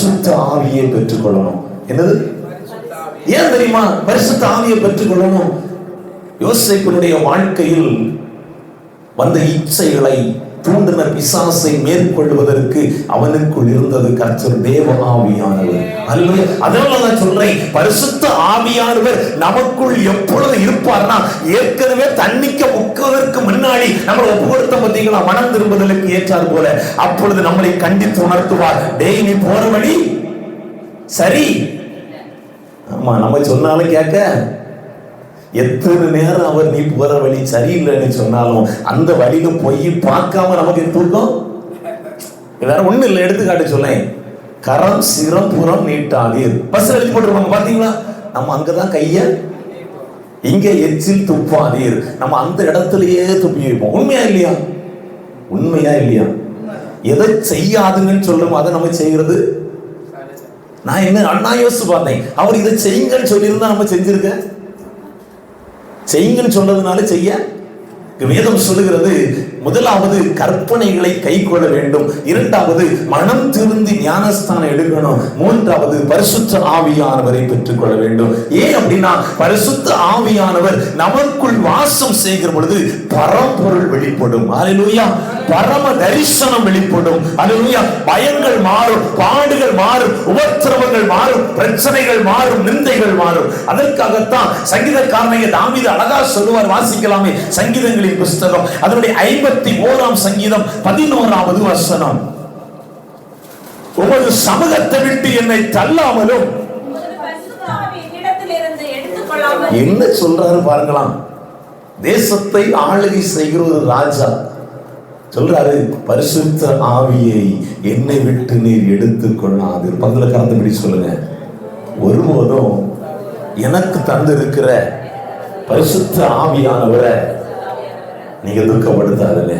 பரிசுத்த ஆவியை பெற்றுக்கொள்ளணும். என்னது? ஏன் தெரியுமா பரிசுத்த ஆவியை பெற்றுக்கொள்ளணும்? யோசேப்பினுடைய வாழ்க்கையில் வந்த இச்சைகளை தூண்டின பிசாசை மேற்கொள்வதற்கு அவனுக்குள் இருந்தது கர்த்தர் தேவ ஆவியானவர். அல்லேலூயா. அதனால நான் சொல்றேன், பரிசுத்த ஆவியானவர் நமக்குள் எப்பொழுது இருப்பார்னா, ஏற்கனவே தண்ணிக்க முக்குவதற்கு முன்னாடி நம்ம ஒப்பு கொடுத்த பார்த்தீங்களா, மனம் திரும்புதலுக்கு ஏற்றார் போல அப்பொழுது நம்மளை கண்டித்து உணர்த்துவார். டேய், நீ போற வழி சரி. ஆமா, நம்ம சொன்னாலும் கேட்க எத்தனை நேரம் அவர் நீ போற வழி சரியில்லைன்னு சொன்னாலும் அந்த வழியில போய் பார்க்காம நமக்கு தூக்கம் வேற ஒண்ணு இல்லை. எடுத்துக்காட்டு சொல்லேன், கரம் சிரம் புறம் நீட்டாதீர். பஸ் எழுதி போட்டுருவாங்க பாத்தீங்களா, நம்ம அங்கதான் கைய இங்க எச்சில் துப்பாதீர். நம்ம அந்த இடத்துலயே துப்பி வைப்போம். உண்மையா இல்லையா? உண்மையா இல்லையா? எதை செய்யாதுங்கன்னு சொல்றோம் அதை நம்ம செய்யறது. நான் என்ன அண்ணா யோசிச்சு பார்த்தேன், அவர் இதை செய்யுங்கன்னு சொல்லியிருந்தா நம்ம செஞ்சிருக்க. செய்யுங்கன்னு சொன்னதுனால செய்ய வேதம் சொல்லுகிறது, முதலாவது கற்பனைகளை கை கொள்ள வேண்டும், இரண்டாவது மனம் திருந்தி ஞானஸ்தானம் எடுக்கணும், மூன்றாவது பரிசுத்த ஆவியானவரை பெற்றுக் கொள்ள வேண்டும். ஏன் அப்படின்னா, பரிசுத்த ஆவியானவர் நமக்குள் வாசம் செய்கிற பொழுது பரம்பொருள் வெளிப்படும். அல்லேலூயா. பரம தரிசனம் வெளிப்படும். அல்லேலூயா. பயங்கள் மாறும், பாடுகள் மாறும், உபத்திரவங்கள் மாறும், பிரச்சனைகள் மாறும், நிந்தைகள் மாறும். அதற்காகத்தான் சங்கீதக்காரனாகிய தாவீது அழகா சொல்லுவார், வாசிக்கலாமே சங்கீதங்களின் புஸ்தகம் அதனுடைய 51ஆம் சங்கீதம் 11வது வசனம். உமது சமூகத்தை விட்டு என்னை தள்ளாமலும். என்ன சொல்றாரு பாருங்களாம். தேசத்தை ஆளுகை செய்கிற ஒரு ராஜா சொல்றாரு, பரிசுத்த ஆவியை என்னை விட்டு நீர் எடுத்துக்கொள்ளாது. பங்குல கலந்தபடி சொல்லுங்க, ஒருபோதும் எனக்கு தந்திருக்கிற பரிசுத்த ஆவியானவரை நீங்க துக்கப்படுத்தாதுங்க.